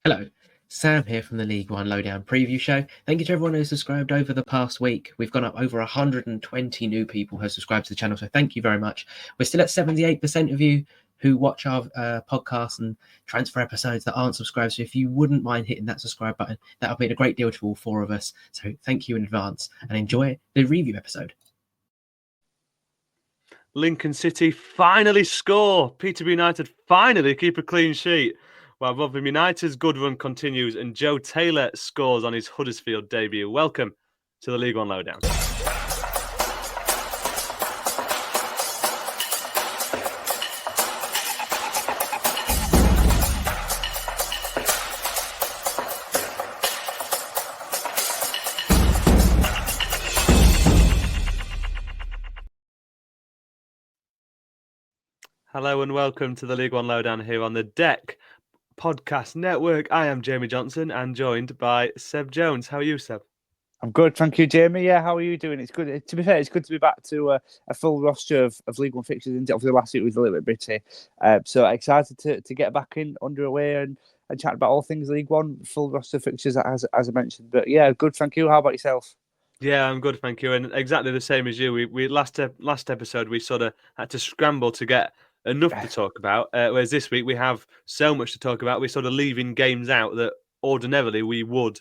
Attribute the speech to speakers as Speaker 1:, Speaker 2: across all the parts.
Speaker 1: Hello, Sam here from the League One Lowdown Preview Show. Thank you to everyone who subscribed over the past week. We've gone up over 120 new people who have subscribed to the channel, so thank you very much. We're still at 78% of you who watch our podcasts and transfer episodes that aren't subscribed. So if you wouldn't mind hitting that subscribe button, that would mean a great deal to all four of us. So thank you in advance and enjoy the review episode.
Speaker 2: Lincoln City finally score. Peterborough United finally keep a clean sheet. While Rotherham United's good run continues and Joe Taylor scores on his Huddersfield debut. Welcome to the League One Lowdown. Hello and welcome to the League One Lowdown here on the Deck Podcast Network. I am Jamie Johnson and joined by Seb Jones. How are you, Seb?
Speaker 3: I'm good, thank you, Jamie. Yeah, how are you doing? It's good. To be fair, it's good to be back to a full roster of League One fixtures. Obviously, last week was a little bit bitty. So excited to get back in underway and chat about all things League One, full roster fixtures as I mentioned. But yeah, good, thank you. How about yourself?
Speaker 2: Yeah, I'm good, thank you. And exactly the same as you. We last episode we sort of had to scramble to get enough to talk about. Whereas this week we have so much to talk about. We're sort of leaving games out that ordinarily we would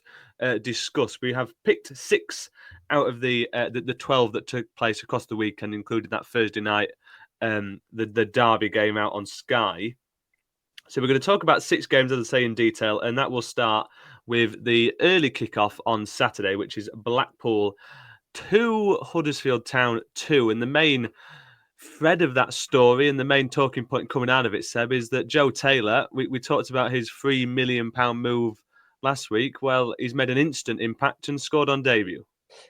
Speaker 2: discuss. We have picked 6 out of the 12 that took place across the weekend, including that Thursday night, the Derby game out on Sky. So we're going to talk about 6 games, as I say, in detail, and that will start with the early kickoff on Saturday, which is Blackpool 2, Huddersfield Town 2. And the main thread of that story and the main talking point coming out of it, Seb, is that Joe Taylor, we talked about his £3 million move last week. Well, he's made an instant impact and scored on debut.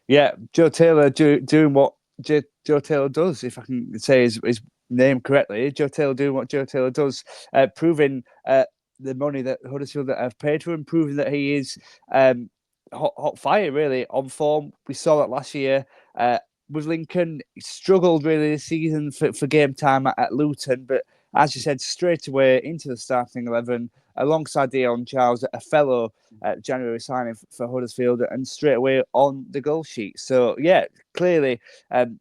Speaker 3: Yeah, Joe Taylor doing what Joe Taylor does, if I can say his name correctly. Joe Taylor doing what Joe Taylor does, proving the money that Huddersfield have paid for him, proving that he is hot fire, really, on form. We saw that last year with Lincoln. He struggled really this season for game time at Luton, but as you said, straight away into the starting 11 alongside Dion Charles, a fellow January signing for Huddersfield, and straight away on the goal sheet. So yeah, clearly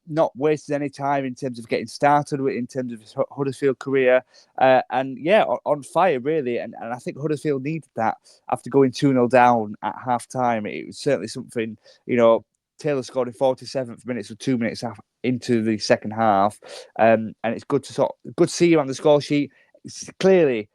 Speaker 3: not wasted any time in terms of getting started with, in terms of his Huddersfield career, and yeah, on fire really. And I think Huddersfield needed that after going 2-0 down at half time. It was certainly something, Taylor scored in 47th minutes with 2 minutes into the second half, and it's good to see him on the score sheet. It's clearly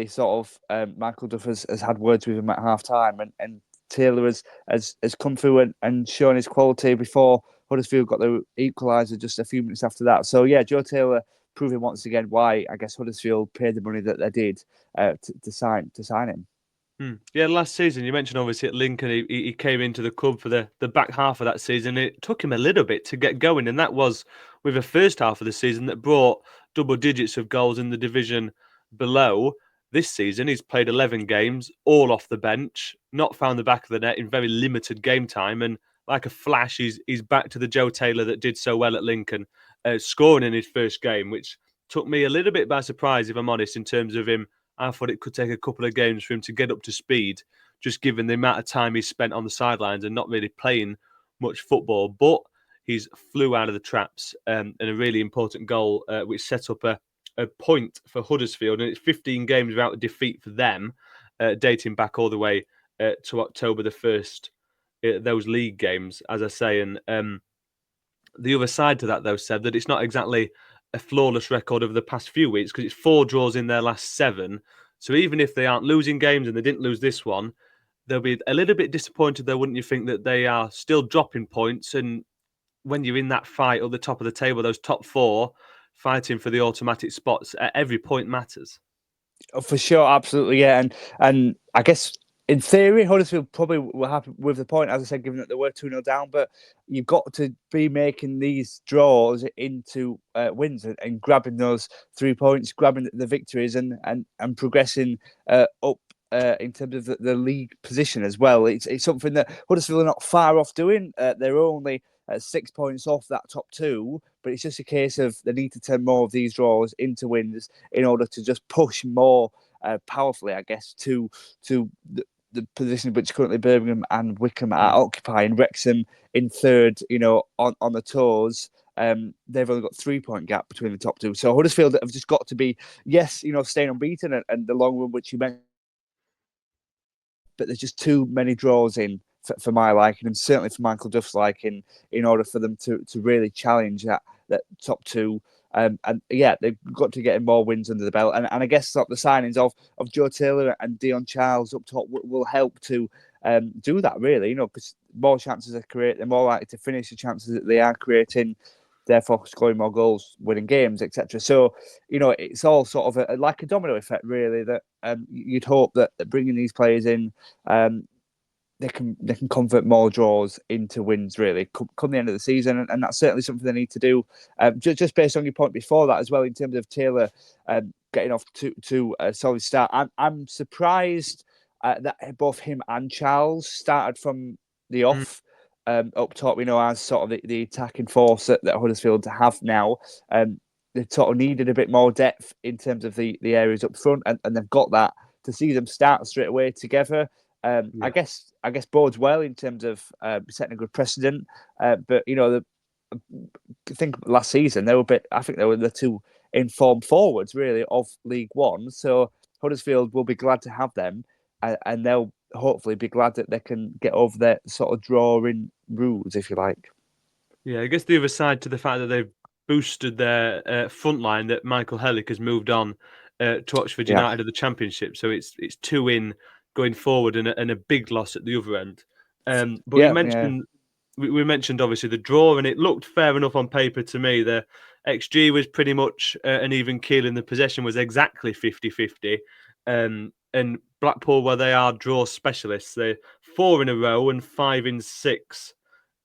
Speaker 3: sort of Michael Duff has had words with him at half time, and Taylor has come through and shown his quality before Huddersfield got the equaliser just a few minutes after that. So yeah, Joe Taylor proving once again why I guess Huddersfield paid the money that they did to sign him.
Speaker 2: Yeah, last season, you mentioned obviously at Lincoln, he came into the club for the back half of that season. It took him a little bit to get going, and that was with the first half of the season that brought double digits of goals in the division below. This season, he's played 11 games, all off the bench, not found the back of the net in very limited game time, and like a flash, he's back to the Joe Taylor that did so well at Lincoln, scoring in his first game, which took me a little bit by surprise, if I'm honest, in terms of him. I thought it could take a couple of games for him to get up to speed, just given the amount of time he's spent on the sidelines and not really playing much football. But he's flew out of the traps, and a really important goal, which set up a point for Huddersfield. And it's 15 games without a defeat for them, dating back all the way to October the 1st, those league games, as I say. And the other side to that, though, said that it's not exactly a flawless record over the past few weeks because it's 4 draws in their last 7. So even if they aren't losing games and they didn't lose this one, they'll be a little bit disappointed, though, wouldn't you think, that they are still dropping points? And when you're in that fight at the top of the table, those top 4 fighting for the automatic spots, every point matters.
Speaker 3: Oh, for sure, absolutely, yeah. And I guess in theory, Huddersfield probably were happy with the point, as I said, given that they were 2-0 down. But you've got to be making these draws into wins and grabbing those 3 points, grabbing the victories, and progressing up in terms of the league position as well. It's something that Huddersfield are not far off doing. They're only 6 points off that top 2, but it's just a case of they need to turn more of these draws into wins in order to just push more powerfully, I guess, to the position which currently Birmingham and Wycombe are occupying. Wrexham in third, on the toes. They've only got 3-point gap between the top two. So Huddersfield have just got to be, staying unbeaten and the long run, which you mentioned. But there's just too many draws in for my liking, and certainly for Michael Duff's liking, in order for them to really challenge that top two. They've got to get more wins under the belt. And I guess the signings of Joe Taylor and Dion Charles up top will help to do that, really, because more chances are created, they're more likely to finish the chances that they are creating, therefore scoring more goals, winning games, etc. So, it's all sort of like a domino effect, really, that you'd hope that bringing these players in, they can convert more draws into wins, really, come the end of the season. And that's certainly something they need to do. Just based on your point before that as well, in terms of Taylor getting off to a solid start, I'm surprised that both him and Charles started from the off. Up top, as sort of the attacking force that Huddersfield have now. They sort of needed a bit more depth in terms of the areas up front, and they've got that. To see them start straight away together, I guess bodes well in terms of setting a good precedent. But I think last season I think they were the two informed forwards, really, of League One. So Huddersfield will be glad to have them, and they'll hopefully be glad that they can get over their sort of drawing rules, if you like.
Speaker 2: Yeah, I guess the other side to the fact that they've boosted their front line, that Michael Hellick has moved on to Oxford United of the Championship. So it's 2 in going forward and a big loss at the other end. But you mentioned we mentioned obviously the draw, and it looked fair enough on paper to me. The XG was pretty much an even keel, and the possession was exactly 50-50. And Blackpool, where they are draw specialists, they're 4 in a row and 5 in 6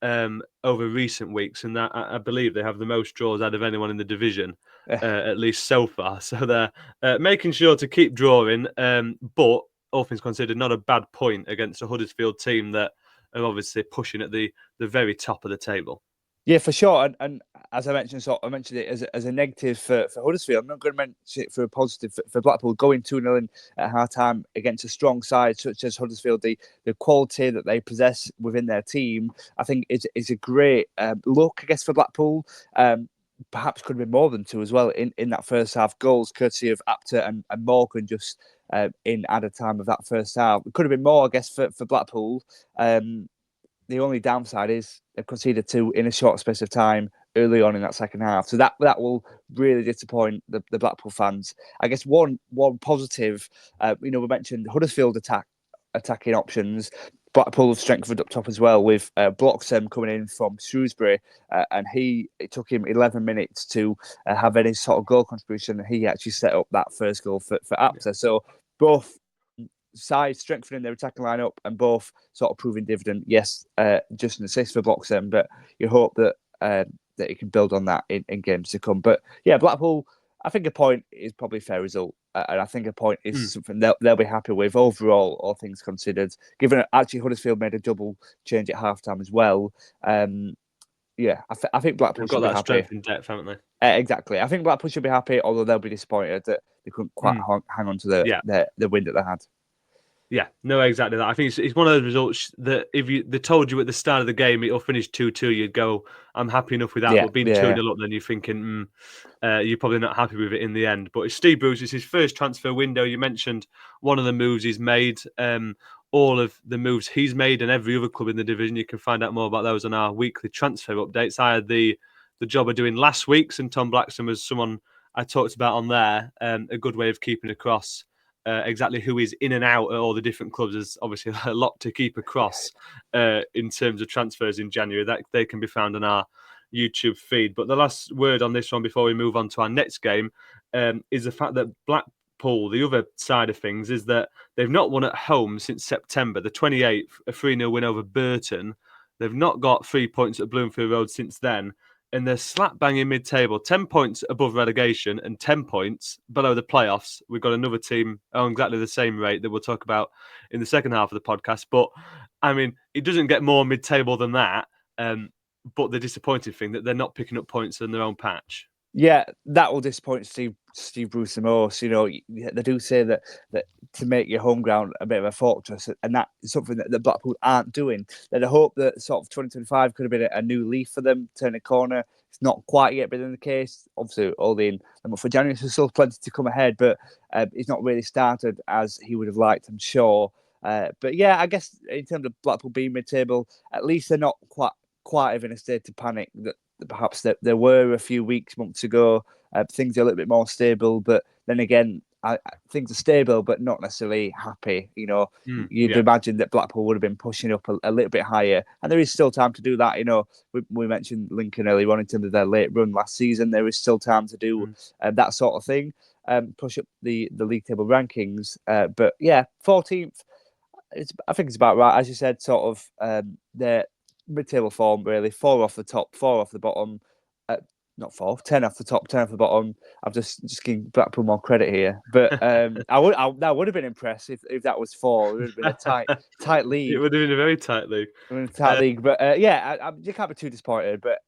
Speaker 2: over recent weeks, and that I believe they have the most draws out of anyone in the division, at least so far. So they're making sure to keep drawing, but all things considered, not a bad point against a Huddersfield team that are obviously pushing at the very top of the table.
Speaker 3: Yeah, for sure. And as I mentioned, I mentioned it as a negative for Huddersfield. I'm not going to mention it for a positive for Blackpool. Going 2-0 in at half-time against a strong side such as Huddersfield, the quality that they possess within their team, I think is a great look, I guess, for Blackpool. Perhaps could have been more than 2 as well in that first half. Goals courtesy of Apter and Morgan just in added time of that first half. It could have been more, I guess, for Blackpool. The only downside is they've conceded 2 in a short space of time early on in that second half. So that will really disappoint the Blackpool fans. I guess one positive, we mentioned Huddersfield attacking options. Blackpool have strengthened up top as well with Bloxham coming in from Shrewsbury, and it took him 11 minutes to have any sort of goal contribution. He actually set up that first goal for Apter. So both sides strengthening their attacking lineup and both sort of proving dividend. Yes, just an assist for Bloxham, but you hope that that you can build on that in games to come. But yeah, Blackpool, I think a point is probably a fair result, and I think a point is something they'll be happy with overall, all things considered. Given actually Huddersfield made a double change at halftime as well. I think Blackpool should be happy.
Speaker 2: Strength in depth, haven't they?
Speaker 3: Exactly. I think Blackpool should be happy, although they'll be disappointed that they couldn't quite hang on to the win that they had.
Speaker 2: Yeah, no, exactly that. I think it's one of those results that if they told you at the start of the game it'll finish 2-2, you'd go, I'm happy enough with that. But being 2-0 up, then you're thinking, you're probably not happy with it in the end. But it's Steve Bruce, it's his first transfer window. You mentioned one of the moves he's made. All of the moves he's made and every other club in the division, you can find out more about those on our weekly transfer updates. I had the job of doing last week's, and Tom Blackson was someone I talked about on there. A good way of keeping across exactly who is in and out at all the different clubs. Is obviously a lot to keep across in terms of transfers in January. That they can be found on our YouTube feed. But the last word on this one before we move on to our next game is the fact that Blackpool, the other side of things, is that they've not won at home since September the 28th, a 3-0 win over Burton. They've not got 3 points at Bloomfield Road since then. And they're slap bang in mid-table, 10 points above relegation and 10 points below the playoffs. We've got another team on exactly the same rate that we'll talk about in the second half of the podcast. But, I mean, it doesn't get more mid-table than that. But the disappointing thing that they're not picking up points in their own patch.
Speaker 3: Yeah, that will disappoint Steve Bruce the most. They do say that to make your home ground a bit of a fortress, and that is something that the Blackpool aren't doing. That I hope that sort of 2025 could have been a new leaf for them, turn a corner. It's not quite yet been the case. Obviously, only in the month of January, so still plenty to come ahead. But it's not really started as he would have liked, I'm sure. But yeah, I guess in terms of Blackpool being mid-table, at least they're not quite in a state of panic that perhaps there were a few months ago. Things are a little bit more stable, but then again, things are stable, but not necessarily happy. You'd
Speaker 2: Yeah.
Speaker 3: imagine that Blackpool would have been pushing up a little bit higher, and there is still time to do that. We mentioned Lincoln earlier on in terms of their late run last season. There is still time to do that sort of thing, push up the league table rankings. But yeah, 14th. I think it's about right, as you said. Sort of they're mid-table form, really. 4 off the top, 4 off the bottom. Not 4, 10 off the top, 10 off the bottom. I'm just giving Blackpool more credit here, but I would have been impressed if that was 4. It would have been a tight league.
Speaker 2: It would have been a very tight league.
Speaker 3: But yeah, you can't be too disappointed. But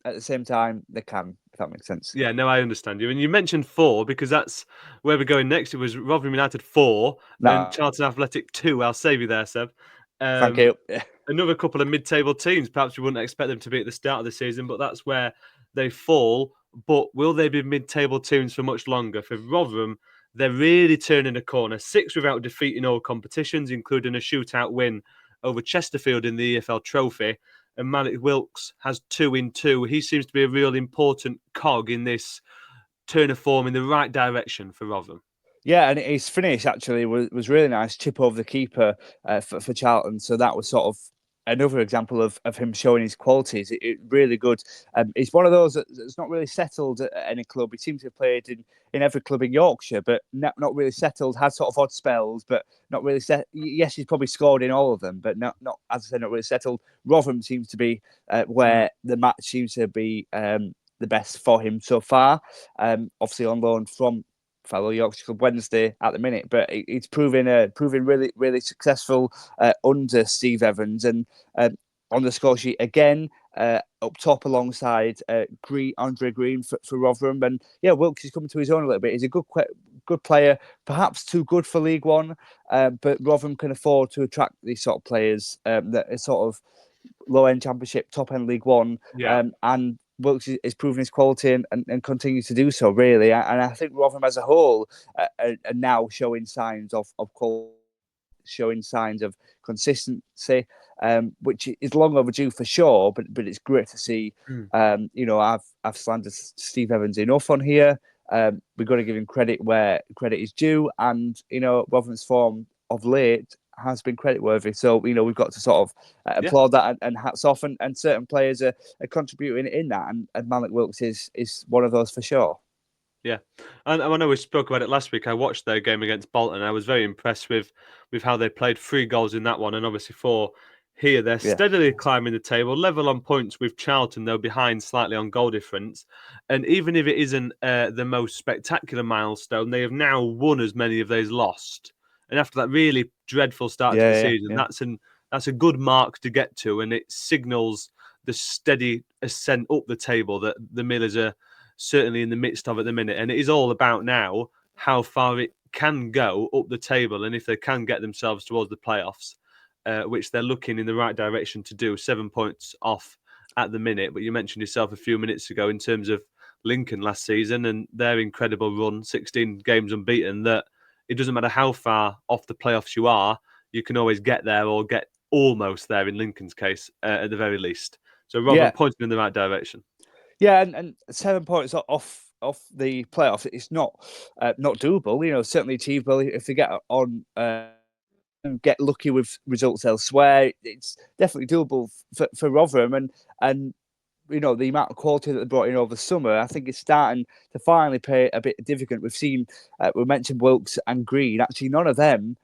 Speaker 3: at the same time, they can, if that makes sense.
Speaker 2: Yeah, no, I understand you. And you mentioned 4 because that's where we're going next. It was Rotherham United 4 and Charlton Athletic 2. I'll save you there, Seb.
Speaker 3: Thank you.
Speaker 2: Another couple of mid-table teams. Perhaps you wouldn't expect them to be at the start of the season, but that's where they fall. But will they be mid-table teams for much longer? For Rotherham, they're really turning a corner. 6 without defeat in all competitions, including a shootout win over Chesterfield in the EFL Trophy. And Malik Wilkes has 2 in 2. He seems to be a real important cog in this turn of form in the right direction for Rotherham.
Speaker 3: Yeah, and his finish actually was really nice. Chip over the keeper for Charlton. So that was sort of another example of him showing his qualities. It really good. He's one of those that's not really settled at any club. He seems to have played in every club in Yorkshire, but not really settled. Has sort of odd spells, but not really set. Yes, he's probably scored in all of them, but not as I said, not really settled. Rotherham seems to be where the match seems to be the best for him so far. Obviously on loan from fellow Yorkshire club Wednesday at the minute, but it's proving really, really successful under Steve Evans, and on the score sheet again, up top alongside Andre Green for Rotherham. And yeah, Wilkes is coming to his own a little bit. He's a good player, perhaps too good for League One, but Rotherham can afford to attract these sort of players that are sort of low-end Championship, top-end League One, and Wilkes is proving his quality and continues to do so, really. And I think Rotherham as a whole are now showing signs of quality, showing signs of consistency, which is long overdue for sure, but it's great to see. I've slandered Steve Evans enough on here. We've got to give him credit where credit is due, and Rotherham's form of late has been credit worthy. So we've got to sort of applaud that and hats off, and certain players are contributing in that, and Malik Wilkes is one of those for sure.
Speaker 2: Yeah, and I know we spoke about it last week. I watched their game against Bolton. I was very impressed with how they played. 3 goals in that one, and obviously 4 here. They're steadily climbing the table, level on points with Charlton, though behind slightly on goal difference. And even if it isn't the most spectacular milestone, they have now won as many of those lost. And after that really dreadful start to the season, that's a good mark to get to, and it signals the steady ascent up the table that the Millers are certainly in the midst of at the minute. And it is all about now how far it can go up the table, and if they can get themselves towards the playoffs, which they're looking in the right direction to do. 7 points off at the minute. But you mentioned yourself a few minutes ago in terms of Lincoln last season and their incredible run, 16 games unbeaten, that it doesn't matter how far off the playoffs you are, you can always get there or get almost there in Lincoln's case, at the very least. So Rotherham pointing in the right direction.
Speaker 3: Yeah, and 7 points off the playoffs, it's not doable. Certainly achievable if they get on and get lucky with results elsewhere. It's definitely doable for Rotherham, and the amount of quality that they brought in over the summer, I think it's starting to finally pay a bit of dividend. We've seen, we mentioned Wilkes and Green. Actually, none of them,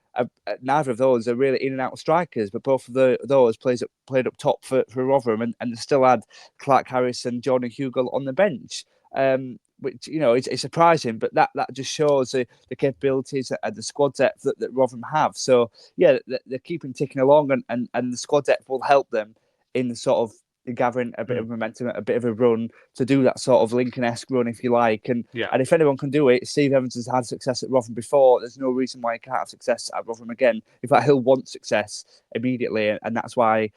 Speaker 3: neither of those are really in and out strikers, but both of those played up top for Rotherham, and still had Clark Harris and Jordan Hugill on the bench. Which it's surprising, but that just shows the capabilities and the squad depth that Rotherham have. So yeah, they're keeping ticking along, and the squad depth will help them in sort of gathering a bit of momentum, a bit of a run to do that sort of Lincoln-esque run, if you like. And if anyone can do it, Steve Evans has had success at Rotherham before. There's no reason why he can't have success at Rotherham again. In fact, he'll want success immediately, and that's why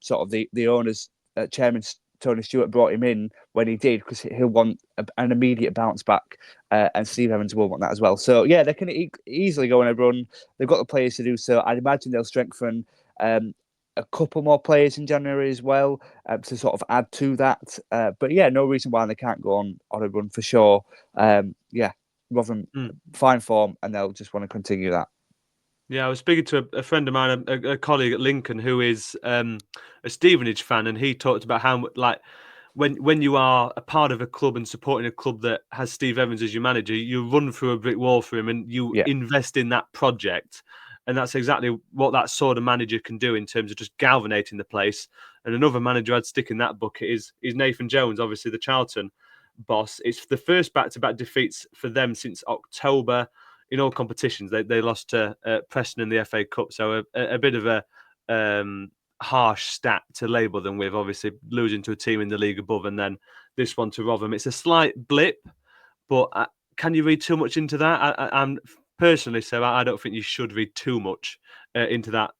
Speaker 3: sort of the owners, chairman Tony Stewart brought him in when he did, because he'll want an immediate bounce back, and Steve Evans will want that as well. So yeah, they can easily go on a run. They've got the players to do so. I'd imagine they'll strengthen a couple more players in January as well, to sort of add to that. But yeah, no reason why they can't go on a run for sure. Rotherham, fine form, and they'll just want to continue that.
Speaker 2: Yeah, I was speaking to a friend of mine, a colleague at Lincoln, who is a Stevenage fan, and he talked about how, like, when you are a part of a club and supporting a club that has Steve Evans as your manager, you run through a brick wall for him, and you invest in that project. And that's exactly what that sort of manager can do in terms of just galvanizing the place. And another manager I'd stick in that bucket is Nathan Jones, obviously the Charlton boss. It's the first back-to-back defeats for them since October in all competitions. They lost to Preston in the FA Cup, so a bit of a harsh stat to label them with, obviously losing to a team in the league above and then this one to Rotherham. It's a slight blip, but can you read too much into that? I'm personally, so I don't think you should read too much into that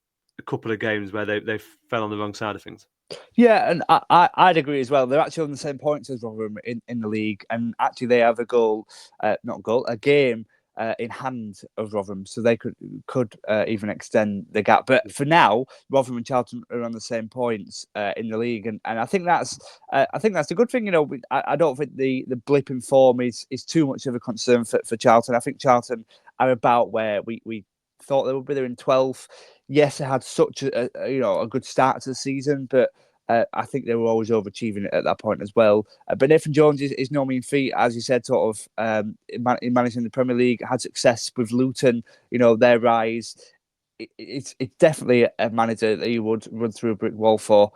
Speaker 2: couple of games where they fell on the wrong side of things.
Speaker 3: Yeah, and I'd agree as well. They're actually on the same points as Rotherham in the league, and actually they have a game in hand of Rotherham, so they could even extend the gap. But for now, Rotherham and Charlton are on the same points in the league, and I think that's a good thing. You know, I don't think the blip in form is too much of a concern for Charlton. I think Charlton are about where we thought they would be. They're in 12th. Yes, they had such a good start to the season, but I think they were always overachieving at that point as well. But Nathan Jones is no mean feat, as you said, sort of in managing the Premier League, had success with Luton, their rise. It's definitely a manager that you would run through a brick wall for.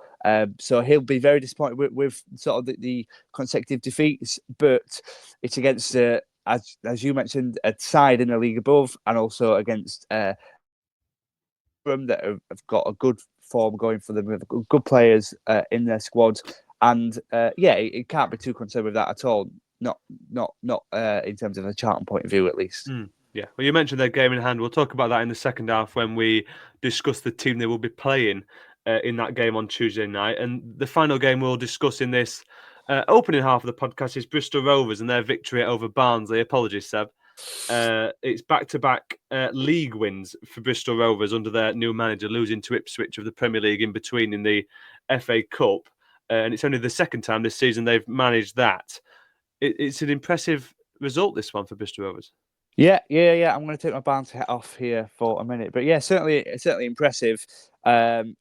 Speaker 3: So he'll be very disappointed with sort of the consecutive defeats, but it's against, as you mentioned, a side in the league above, and also against that have got a good form going for them, with good players in their squad, and it can't be too concerned with that at all. Not in terms of a Charlton point of view, at least.
Speaker 2: Yeah, well, you mentioned their game in hand. We'll talk about that in the second half when we discuss the team they will be playing in that game on Tuesday night. And the final game we'll discuss in this opening half of the podcast is Bristol Rovers and their victory over Barnsley. Apologies, Seb. It's back-to-back league wins for Bristol Rovers under their new manager, losing to Ipswich of the Premier League in between in the FA Cup. And it's only the second time this season they've managed that. It's an impressive result, this one, for Bristol Rovers.
Speaker 3: Yeah. I'm going to take my Barnsley hat off here for a minute, but yeah, certainly impressive. To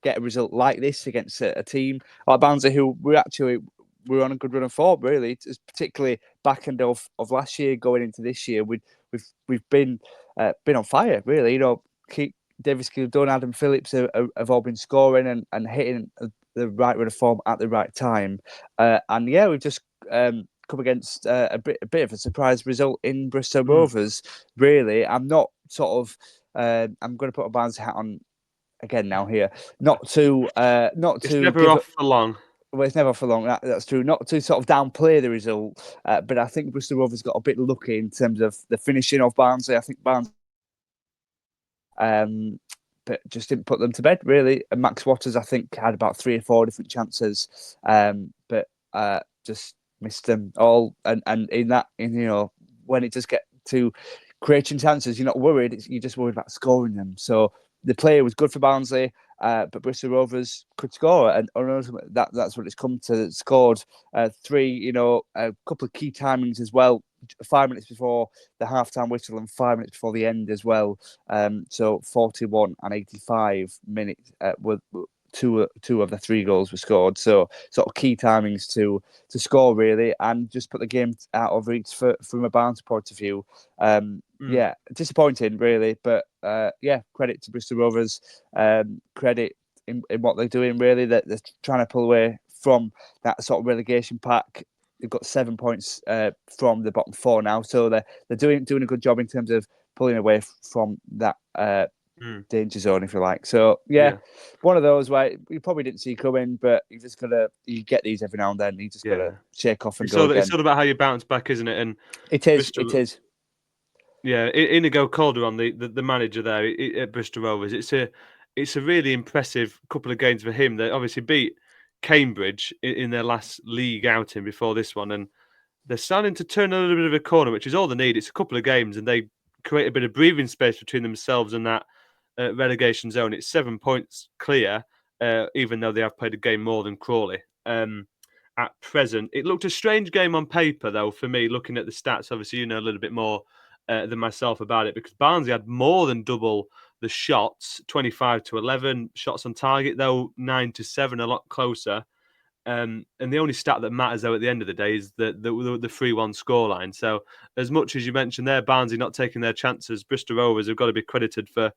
Speaker 3: get a result like this against a team like Barnsley, who we're on a good run of form. Really, it's particularly back end of last year going into this year. We've been on fire. Really, Davis Kildon, Adam Phillips have all been scoring and hitting the right run of form at the right time. We've just come against a bit of a surprise result in Bristol Rovers. Really, I'm not sort of. I'm going to put a Barnsley hat on again now here. Not to.
Speaker 2: It's never off for long.
Speaker 3: Well, it's never for long. That's true. Not to sort of downplay the result, but I think Bristol Rovers got a bit lucky in terms of the finishing of Barnsley. I think Barnsley, but just didn't put them to bed really. And Max Waters, I think, had about 3 or 4 different chances, but just missed them all. And when it does get to creating chances, you're not worried. You're just worried about scoring them. So the player was good for Barnsley. But Bristol Rovers could score, and that's what it's come to. Scored 3, a couple of key timings as well. 5 minutes before the half-time whistle and 5 minutes before the end as well. So 41 and 85 minutes were two of the 3 goals were scored. So sort of key timings to score really, and just put the game out of reach from a Barnes point of view. Disappointing really, but credit to Bristol Rovers. Credit in what they're doing really. That they're trying to pull away from that sort of relegation pack. They've got 7 points from the bottom 4 now, so they're doing a good job in terms of pulling away from that danger zone, if you like. So yeah, one of those where you probably didn't see coming, but you get these every now and then. You just gotta shake off and go again.
Speaker 2: It's all about how you bounce back, isn't it? And
Speaker 3: it is.
Speaker 2: Yeah, Inigo Calderon, the manager there at Bristol Rovers, it's a really impressive couple of games for him. They obviously beat Cambridge in their last league outing before this one, and they're starting to turn a little bit of a corner, which is all they need. It's a couple of games, and they create a bit of breathing space between themselves and that relegation zone. It's 7 points clear, even though they have played a game more than Crawley. At present, it looked a strange game on paper, though, for me, looking at the stats. Obviously, you know a little bit more than myself about it, because Barnsley had more than double the shots, 25-11 shots on target, though 9-7, a lot closer. And the only stat that matters, though, at the end of the day is the 3-1 scoreline. So, as much as you mentioned there, Barnsley not taking their chances, Bristol Rovers have got to be credited for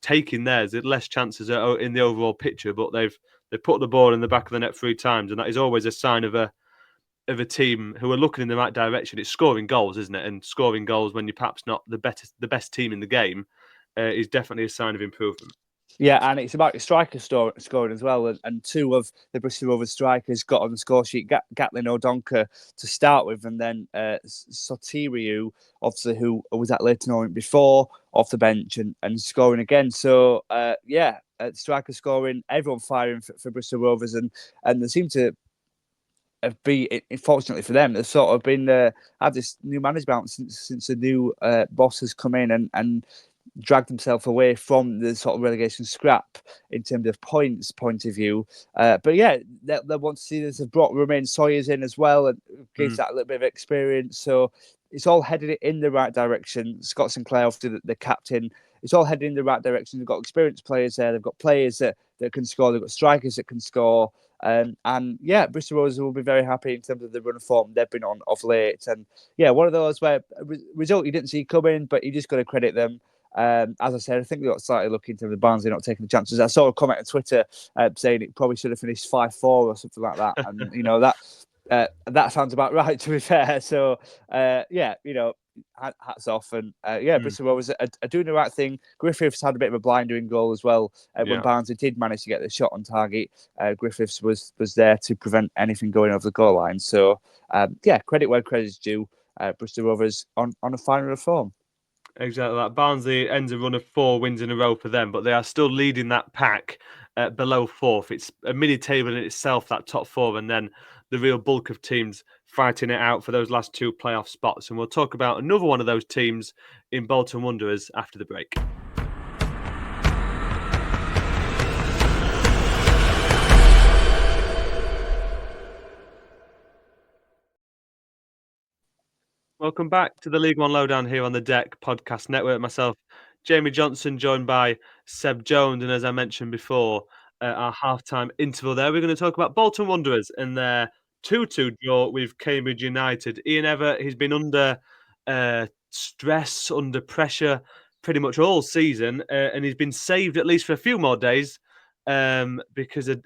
Speaker 2: taking theirs. There's less chances in the overall picture, but they've put the ball in the back of the net 3 times, and that is always a sign of a team who are looking in the right direction. It's scoring goals, isn't it? And scoring goals when you're perhaps not the best team in the game is definitely a sign of improvement.
Speaker 3: Yeah, and it's about your striker scoring as well. And 2 of the Bristol Rovers strikers got on the score sheet, Gatlin O'Donker to start with, and then Sotiriou, obviously, who was at Leyton Orient before, off the bench and scoring again. So, striker scoring, everyone firing for Bristol Rovers, and they seem to be, fortunately for them, they've sort of been had this new management since the new boss has come in and dragged himself away from the sort of relegation scrap in terms of points point of view. But yeah, they want to see this. They've brought Romain Sawyers in as well and gives that a little bit of experience. So it's all headed in the right direction. Scott Sinclair, after the captain, it's all headed in the right direction. They've got experienced players there. They've got players that can score. They've got strikers that can score. And yeah, Bristol Rovers will be very happy in terms of the run of form they've been on of late. And yeah, one of those where result you didn't see coming, but you just got to credit them. As I said, I think they got slightly lucky in terms of Barnsley not taking the chances. I saw a comment on Twitter saying it probably should have finished 5-4 or something like that. And, you know, that sounds about right, to be fair. So, yeah, you know, hats off. And, Bristol Rovers are doing the right thing. Griffiths had a bit of a blindering goal as well. When Barnsley did manage to get the shot on target, Griffiths was there to prevent anything going over the goal line. So, credit where credit's due. Bristol Rovers on a fine run of form.
Speaker 2: Exactly that. Barnsley ends a run of 4 wins in a row for them, but they are still leading that pack below 4th. It's a mini table in itself, that top 4, and then the real bulk of teams fighting it out for those last 2 playoff spots. And we'll talk about another one of those teams in Bolton Wanderers after the break. Welcome back to the League One Lowdown here on the Deck Podcast Network. Myself, Jamie Johnson, joined by Seb Jones. And as I mentioned before, our halftime interval there, we're going to talk about Bolton Wanderers and their 2-2 draw with Cambridge United. Ian Evatt, he's been under stress, under pressure pretty much all season, and he's been saved at least for a few more days because a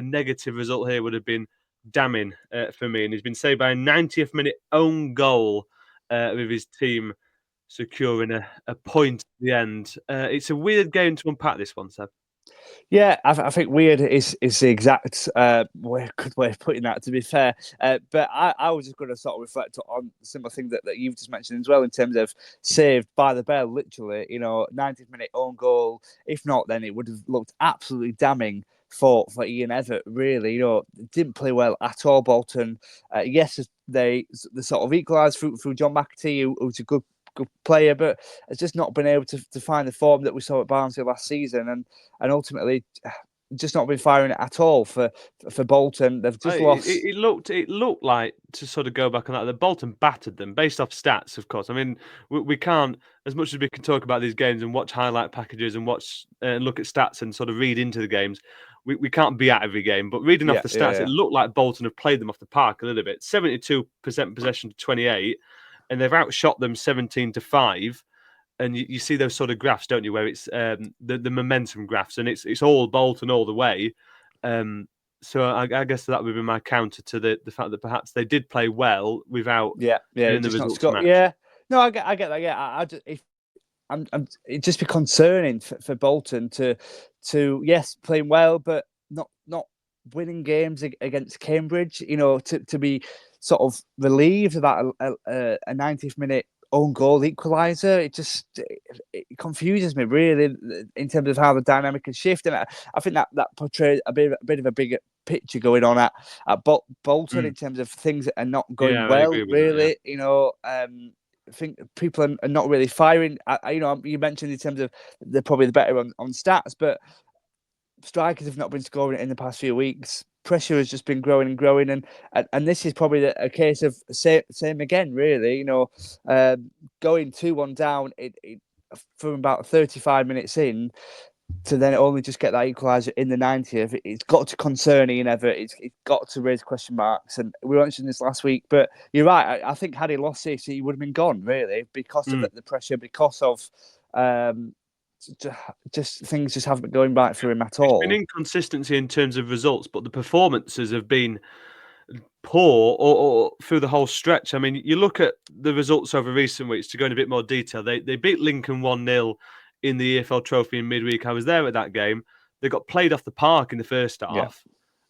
Speaker 2: negative result here would have been damning for me, and he's been saved by a 90th minute own goal with his team securing a point at the end. It's a weird game to unpack, this one, Seb.
Speaker 3: Yeah, I think weird is the exact good way of putting that, to be fair. But I was just going to sort of reflect on the similar thing that you've just mentioned as well, in terms of saved by the bell, literally. You know, 90th minute own goal. If not, then it would have looked absolutely damning for Ian Evatt, really. You know, didn't play well at all, Bolton. Yes, they sort of equalised through John McAtee, who's a good player, but has just not been able to find the form that we saw at Barnsley last season, and ultimately just not been firing at all for Bolton. They've just lost.
Speaker 2: It looked like, to sort of go back on that Bolton battered them based off stats, of course. I mean, we can't, as much as we can talk about these games and watch highlight packages and watch and look at stats and sort of read into the games, we can't be at every game. But reading off the stats, it looked like Bolton have played them off the park a little bit. 72% possession to 28%. And they've outshot them 17-5, and you see those sort of graphs, don't you? Where it's the momentum graphs, and it's all Bolton all the way. So I guess that would be my counter to the fact that perhaps they did play well without
Speaker 3: the results match. Yeah, no, I get that. Yeah, it'd just be concerning for Bolton to yes, playing well, but not winning games against Cambridge. To be sort of relieved about a 90th minute own goal equaliser. It confuses me really in terms of how the dynamic can shift, and I think that portrays a bit of a bigger picture going on at Bolton in terms of things that are not going well. Really, I think people are not really firing. You mentioned in terms of they're probably the better on stats, but strikers have not been scoring in the past few weeks. Pressure has just been growing and growing, and this is probably a case of same again. Really, going 2-1 down from about 35 minutes in to then only just get that equaliser in the 90th. It's got to concern Ian Evatt. It's got to raise question marks, and we mentioned this last week. But you're right. I think had he lost this, he would have been gone really because of the pressure, because of just things just haven't been going right for him at all.
Speaker 2: It's been inconsistency in terms of results, but the performances have been poor or through the whole stretch. I mean, you look at the results over recent weeks, to go in a bit more detail. They beat Lincoln 1-0 in the EFL Trophy in midweek. I was there at that game. They got played off the park in the first half.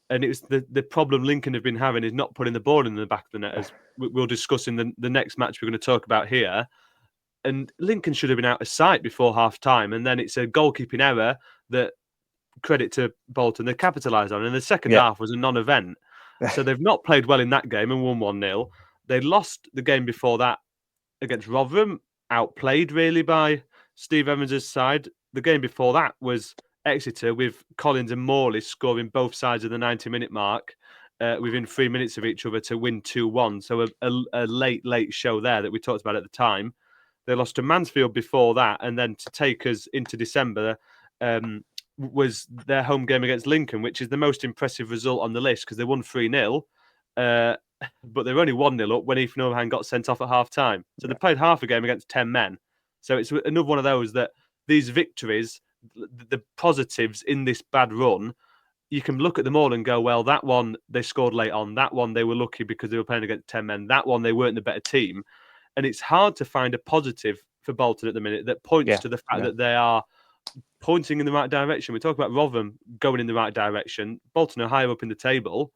Speaker 2: And it was the problem Lincoln have been having is not putting the ball in the back of the net, as we'll discuss in the next match we're going to talk about here. And Lincoln should have been out of sight before half-time. And then it's a goalkeeping error that, credit to Bolton, they capitalised on. And the second half was a non-event. So they've not played well in that game and won 1-0. They lost the game before that against Rotherham, outplayed really by Steve Evans' side. The game before that was Exeter, with Collins and Morley scoring both sides of the 90-minute mark within 3 minutes of each other to win 2-1. So a late show there that we talked about at the time. They lost to Mansfield before that, and then to take us into December was their home game against Lincoln, which is the most impressive result on the list because they won 3-0, but they were only 1-0 up when Ethan Overhand got sent off at half-time. So they played half a game against 10 men. So it's another one of those that these victories, the positives in this bad run, you can look at them all and go, well, that one they scored late on, that one they were lucky because they were playing against 10 men, that one they weren't the better team. And it's hard to find a positive for Bolton at the minute that points to the fact that they are pointing in the right direction. We talk about Rotherham going in the right direction. Bolton are higher up in the table,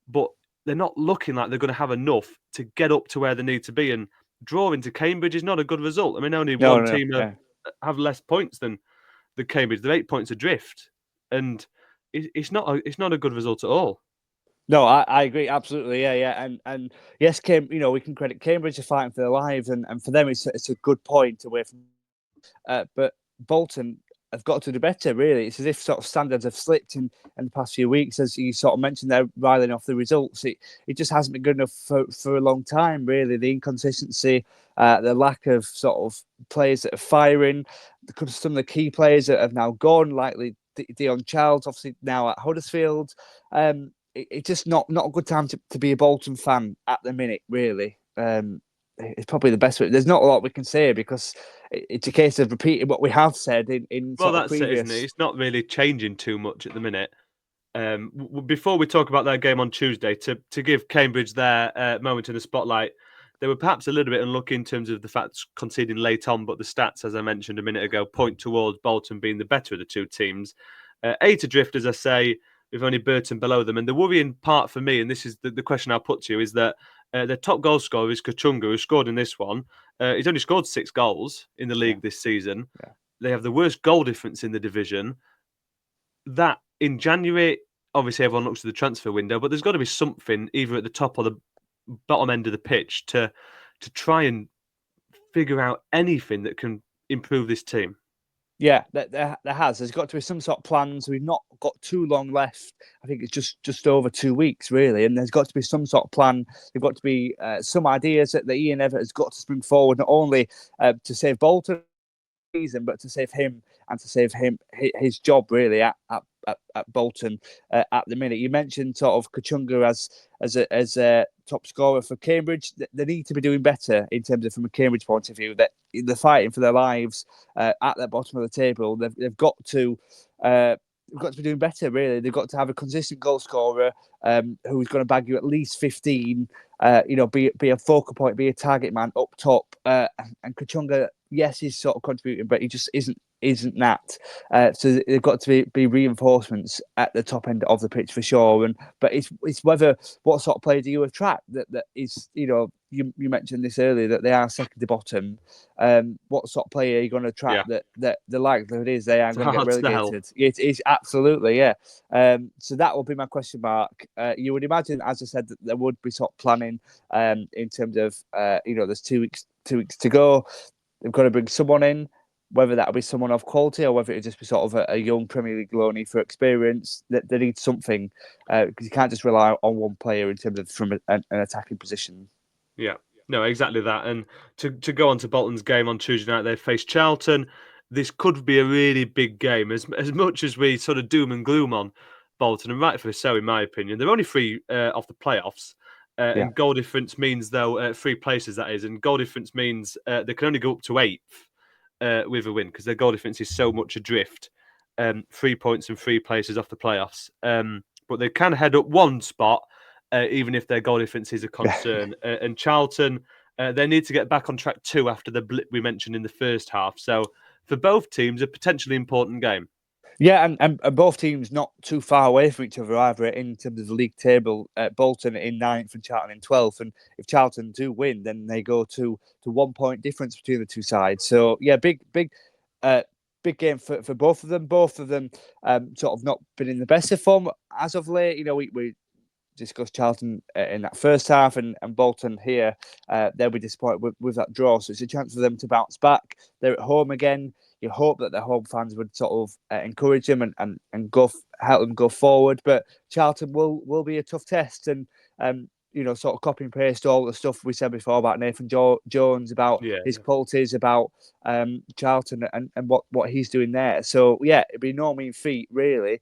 Speaker 2: but they're not looking like they're going to have enough to get up to where they need to be. And drawing to Cambridge is not a good result. I mean, only one team have less points than the Cambridge. They're 8 points adrift, and it's not a good result at all.
Speaker 3: No, I agree absolutely. Yeah, and yes, we can credit Cambridge for fighting for their lives, and for them it's a good point away from. But Bolton have got to do better. Really, it's as if sort of standards have slipped in the past few weeks, as you sort of mentioned there, riling off the results. It just hasn't been good enough for a long time. Really, the inconsistency, the lack of sort of players that are firing, some of the key players that have now gone, like Dion Charles, obviously now at Huddersfield. It's just not a good time to be a Bolton fan at the minute, really. It's probably the best way. There's not a lot we can say because it's a case of repeating what we have said in
Speaker 2: well, that's previous. It, isn't it? It's not really changing too much at the minute. Before we talk about their game on Tuesday, to give Cambridge their moment in the spotlight, they were perhaps a little bit unlucky in terms of the fact conceding late on, but the stats, as I mentioned a minute ago, point towards Bolton being the better of the two teams. 8 adrift, as I say, with only Burton below them. And the worrying part for me, and this is the question I'll put to you, is that their top goal scorer is Kachunga, who scored in this one. He's only scored 6 goals in the league this season. Yeah. They have the worst goal difference in the division. That in January, obviously everyone looks at the transfer window, but there's got to be something either at the top or the bottom end of the pitch to try and figure out anything that can improve this team.
Speaker 3: Yeah, there has. There's got to be some sort of plans. We've not got too long left. I think it's just over 2 weeks, really. And there's got to be some sort of plan. There's got to be some ideas that Ian Evatt has got to spring forward, not only to save Bolton season, but to save him and to save his job, really, at Bolton at the minute. You mentioned sort of Kachunga as a top scorer for Cambridge. They need to be doing better in terms of, from a Cambridge point of view, that they're fighting for their lives at the bottom of the table. They've got to be doing better, really. They've got to have a consistent goal scorer who's going to bag you at least 15. Be a focal point, be a target man up top. And Kachunga, yes, he's sort of contributing, but he just isn't that. So they've got to be reinforcements at the top end of the pitch for sure. But it's whether what sort of player do you attract that is, you mentioned this earlier that they are second to bottom. What sort of player are you going to attract that the likelihood is they are going to get relegated? It is absolutely, yeah. So that will be my question mark. You would imagine, as I said, that there would be sort of planning in terms of there's 2 weeks to go. They've got to bring someone in, whether that'll be someone of quality or whether it'll just be sort of a young Premier League loanee for experience. They need something because you can't just rely on one player in terms of from an attacking position.
Speaker 2: Yeah, no, exactly that. And to go on to Bolton's game on Tuesday night, they face Charlton. This could be a really big game. As much as we sort of doom and gloom on Bolton, and rightfully so, in my opinion, they're only 3 off the playoffs. And goal difference means, though, 3 places, that is. And goal difference means they can only go up to 8th with a win because their goal difference is so much adrift. 3 points and 3 places off the playoffs. But they can head up 1 spot, even if their goal difference is a concern. And Charlton, they need to get back on track too after the blip we mentioned in the first half. So for both teams, a potentially important game.
Speaker 3: Yeah, and both teams not too far away from each other either in terms of the league table. Bolton in 9th and Charlton in 12th. And if Charlton do win, then they go to 1 point difference between the two sides. So yeah, big game for both of them. Both of them sort of not been in the best of form as of late. We discussed Charlton in that first half and Bolton here. They'll be disappointed with that draw. So it's a chance for them to bounce back. They're at home again. You hope that the home fans would sort of encourage them and help them go forward. But Charlton will be a tough test and sort of copy and paste all the stuff we said before about Nathan Jones, about his qualities, about Charlton and what he's doing there. So yeah, it'd be no mean feat really.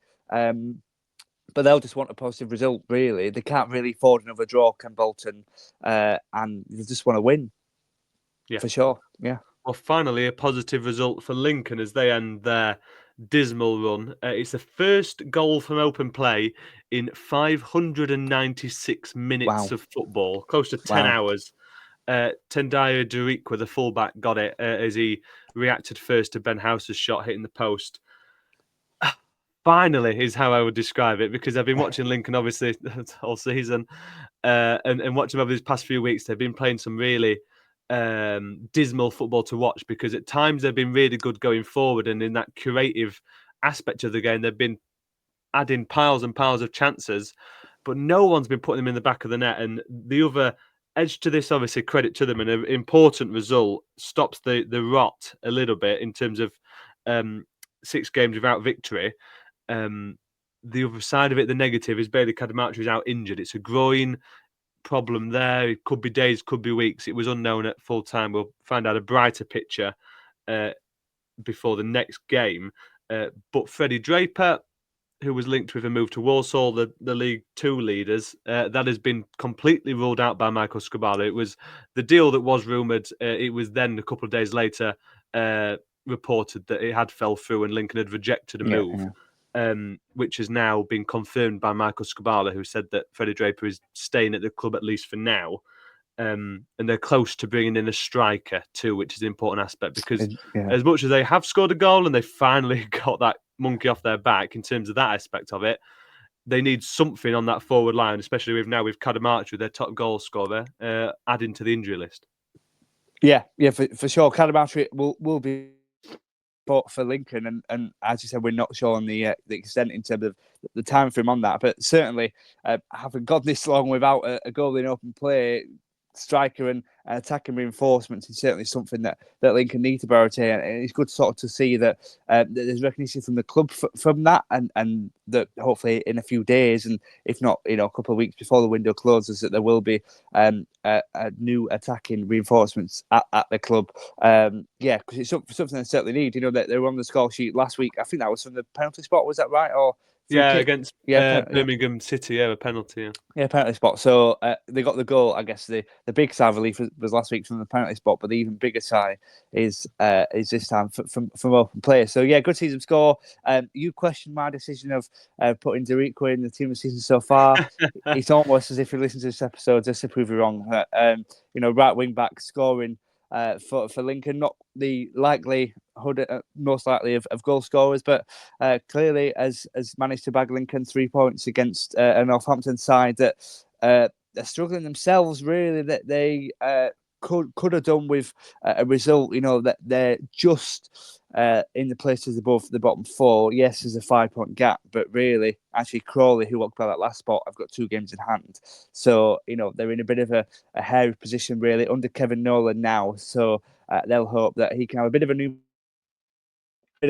Speaker 3: But they'll just want a positive result, really. They can't really afford another draw, can Bolton, and they just want to win. Yeah, for sure. Yeah.
Speaker 2: Well, finally, a positive result for Lincoln as they end their dismal run. It's the first goal from open play in 596 minutes of football, close to 10 hours. Tendaya Durikwa, the fullback, got it as he reacted first to Ben House's shot hitting the post. Finally is how I would describe it, because I've been watching Lincoln obviously all season and watching over these past few weeks. They've been playing some really dismal football to watch, because at times they've been really good going forward, and in that creative aspect of the game they've been adding piles and piles of chances, but no one's been putting them in the back of the net. And the other edge to this, obviously credit to them, and an important result stops the rot a little bit in terms of 6 games without victory. The other side of it, the negative, is Bailey Cadamarteri is out injured. It's a groin problem there. It could be days, could be weeks. It was unknown at full time. We'll find out a brighter picture before the next game. But Freddie Draper, who was linked with a move to Walsall, the League Two leaders, that has been completely ruled out by Michael Scabala. It was the deal that was rumoured. It was then a couple of days later reported that it had fell through and Lincoln had rejected a move. Yeah. Which has now been confirmed by Michael Scabala, who said that Freddie Draper is staying at the club at least for now. And they're close to bringing in a striker too, which is an important aspect, because as much as they have scored a goal and they finally got that monkey off their back in terms of that aspect of it, they need something on that forward line, especially with Cadamarteri, their top goal scorer, adding to the injury list.
Speaker 3: Yeah, for sure. Cadamarteri will be for Lincoln, and as you said, we're not sure on the extent in terms of the time frame on that, but certainly having gone this long without a goal in open play, striker and attacking reinforcements is certainly something that Lincoln need to priority, and it's good to see that there's recognition from the club from that, and that hopefully in a few days, and if not a couple of weeks before the window closes, that there will be new attacking reinforcements at the club. Because it's something they certainly need. That they were on the score sheet last week. I think that was from the penalty spot. Was that right? Or
Speaker 2: Against Birmingham City, a penalty.
Speaker 3: Yeah, penalty spot. So they got the goal. I guess the big sigh of relief was last week from the penalty spot, but the even bigger sigh is this time from open play. So yeah, good season score. You questioned my decision of putting Derico in the team of the season so far. It's almost as if you listen to this episode just to prove you wrong. Right wing back scoring for Lincoln, not the most likely of goal scorers, but clearly has managed to bag Lincoln 3 points against a Northampton side that they're struggling themselves. Really, that they could have done with a result. That they're just in the places above the bottom four. Yes, there's a 5 point gap, but really, actually, Crawley, who occupied that last spot, have got 2 games in hand. So they're in a bit of a hairy position really under Kevin Nolan now. So they'll hope that he can have a bit of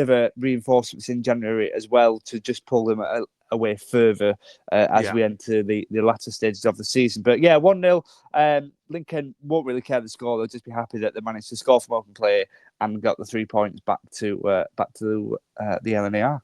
Speaker 3: a reinforcements in January as well to just pull them away further as we enter the latter stages of the season. But yeah, 1-0. Lincoln won't really care the score. They'll just be happy that they managed to score from open play and got the 3 points back to the LNAR.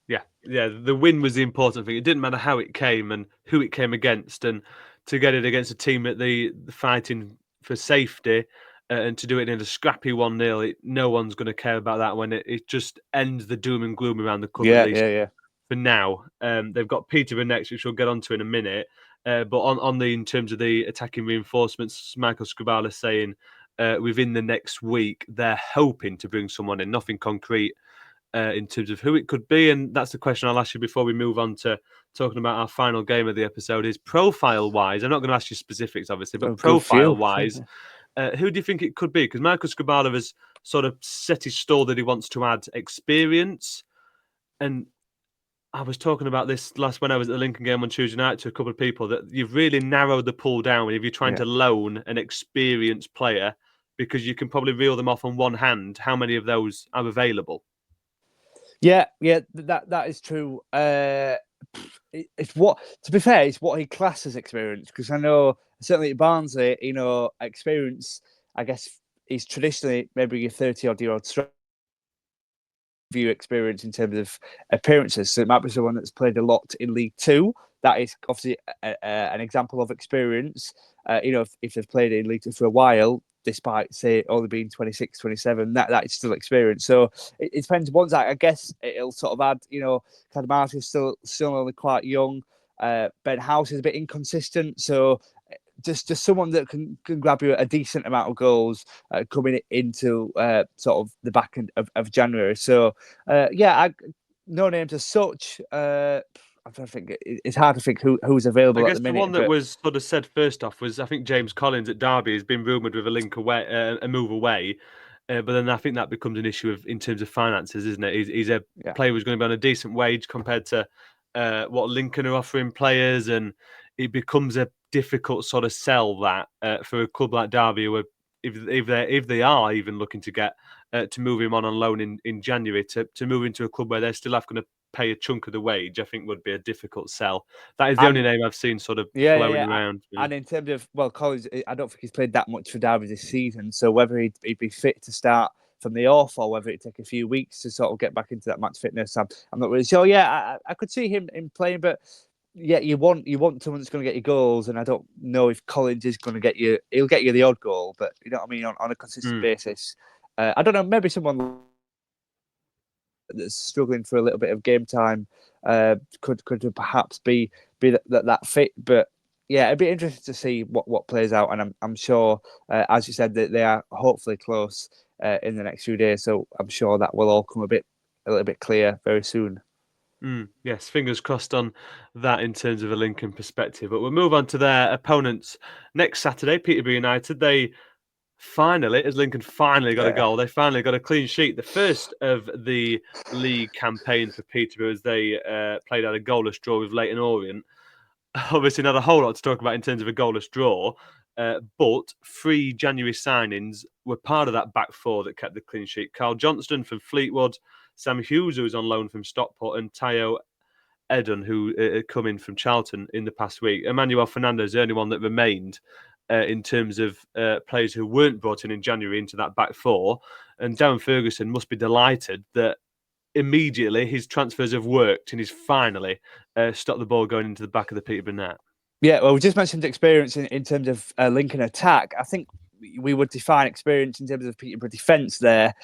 Speaker 2: Yeah. The win was the important thing. It didn't matter how it came and who it came against, and to get it against a team at the fighting for safety. And to do it in a scrappy 1-0, no one's going to care about that when it just ends the doom and gloom around the club, at least for now. They've got Peterborough next, which we'll get onto in a minute. But in terms of the attacking reinforcements, Michael Scribala saying within the next week, they're hoping to bring someone in, nothing concrete in terms of who it could be. And that's the question I'll ask you before we move on to talking about our final game of the episode is profile-wise. I'm not going to ask you specifics, obviously, but profile-wise, who do you think it could be? Because Michael Scribala has sort of set his stall that he wants to add experience. And I was talking about this when I was at the Lincoln game on Tuesday night to a couple of people, that you've really narrowed the pool down if you're trying to loan an experienced player, because you can probably reel them off on one hand. How many of those are available?
Speaker 3: Yeah, that is true. It's what, to be fair, it's what he classes experience, because I know certainly at Barnsley, experience, I guess, is traditionally maybe a 30-odd-year-old view experience in terms of appearances. So it might be someone that's played a lot in League Two. That is obviously an example of experience. If they've played in League Two for a while, despite, say, only being 26, 27, that is still experience. So it depends. Once I guess it'll sort of add, Kadamati is still only quite young. Ben House is a bit inconsistent. So just someone that can grab you a decent amount of goals coming into sort of the back end of January. So, no names as such. I'm trying to think. It's hard to think who's available at the minute.
Speaker 2: The one that was sort of said first off was, I think, James Collins at Derby has been rumoured with a move away. But then I think that becomes an issue in terms of finances, isn't it? He's a player who's going to be on a decent wage compared to what Lincoln are offering players, and it becomes a difficult sort of sell that for a club like Derby, who are, if they are even looking to get to move him on loan in January, to move into a club where they're still going to pay a chunk of the wage, I think would be a difficult sell. That is the only name I've seen sort of flowing around.
Speaker 3: And in terms of, Collins, I don't think he's played that much for Derby this season. So whether he'd be fit to start from the off, or whether it'd take a few weeks to sort of get back into that match fitness, I'm not really sure. Yeah, I could see him playing, but yeah, you want someone that's going to get you goals, and I don't know if Collins is going to get you. He'll get you the odd goal, but you know what I mean, on a consistent basis. I don't know. Maybe someone that's struggling for a little bit of game time could perhaps be that fit. But yeah, it'd be interesting to see what plays out, and I'm sure, as you said, that they are hopefully close in the next few days. So I'm sure that will all come a little bit clear very soon.
Speaker 2: Yes, fingers crossed on that in terms of a Lincoln perspective. But we'll move on to their opponents next Saturday, Peterborough United. They finally, as Lincoln finally got a goal, they finally got a clean sheet. The first of the league campaign for Peterborough, as they played out a goalless draw with Leyton Orient. Obviously not a whole lot to talk about in terms of a goalless draw, but 3 January signings were part of that back four that kept the clean sheet. Carl Johnston from Fleetwood, Sam Hughes, who was on loan from Stockport, and Tayo Eden, who had come in from Charlton in the past week. Emmanuel Fernandez, the only one that remained in terms of players who weren't brought in January into that back four. And Darren Ferguson must be delighted that immediately his transfers have worked and he's finally stopped the ball going into the back of the Peterborough net.
Speaker 3: Yeah, well, we just mentioned experience in terms of Lincoln attack. I think we would define experience in terms of Peterborough defence there.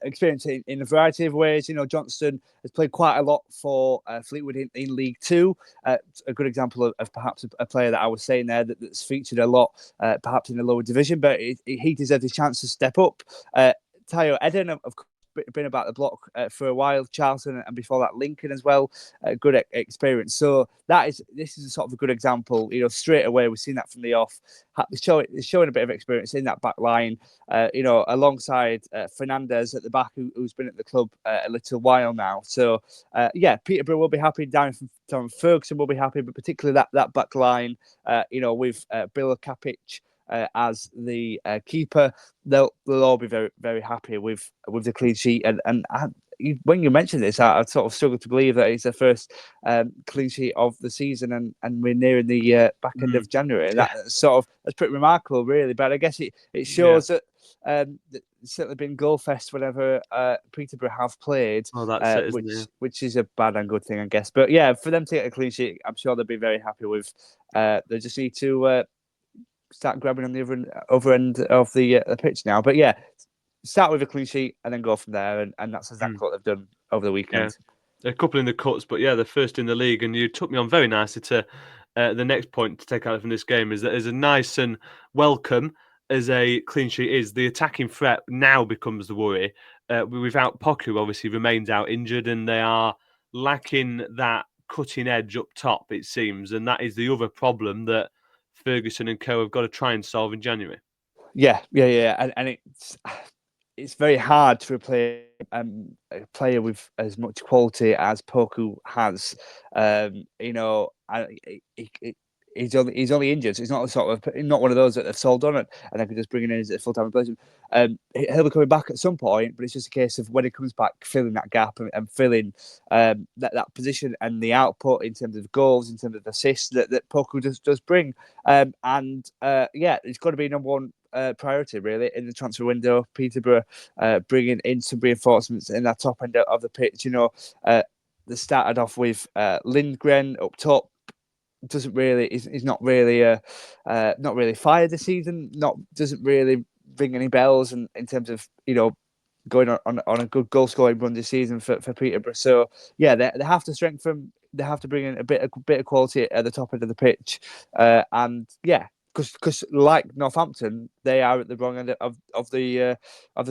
Speaker 3: Experience in a variety of ways. Johnston has played quite a lot for Fleetwood in League Two. A good example of perhaps a player that I was saying there that's featured a lot, perhaps in the lower division, but he deserves a chance to step up. Tayo Eden, of course, been about the block for a while. Charlton, and before that Lincoln as well. Good experience. So this is a sort of a good example. Straight away we've seen that from the off. It's showing a bit of experience in that back line. Alongside Fernandez at the back, who's been at the club a little while now. So Peterborough will be happy. Darren Ferguson will be happy, but particularly that back line. With Bill Kapic as the keeper, they'll all be very, very happy with the clean sheet. And when you mentioned this, I sort of struggled to believe that it's the first clean sheet of the season, and we're nearing the back end of January. That's pretty remarkable, really. But I guess it shows that it's certainly been goal fest whenever Peterborough have played, which is a bad and good thing, I guess. But yeah, for them to get a clean sheet, I'm sure they'll be very happy with. They just need to start grabbing on the other end of the pitch now. But yeah, start with a clean sheet and then go from there. And that's exactly what they've done over the weekend.
Speaker 2: Yeah. A couple in the cuts, but yeah, they're first in the league. And you took me on very nicely to the next point to take out from this game is that as a nice and welcome as a clean sheet is, the attacking threat now becomes the worry. Without Poku, who obviously remains out injured, and they are lacking that cutting edge up top, it seems. And that is the other problem that Ferguson and co have got to try and solve in January.
Speaker 3: Yeah. And it's very hard to replace a player with as much quality as Poku has. He's only injured, so he's not not one of those that have sold on it and I can just bring him in as a full-time replacement. He'll be coming back at some point, but it's just a case of when he comes back, filling that gap and filling that position and the output in terms of goals, in terms of assists that Poku does bring. It's got to be number one priority really in the transfer window. Peterborough bringing in some reinforcements in that top end of the pitch. They started off with Lindgren up top. He's not really fired this season. Doesn't really ring any bells in terms of going on a good goal scoring run this season for Peterborough. So yeah, they have to strengthen. They have to bring in a bit of quality at the top end of the pitch, because like Northampton, they are at the wrong end of the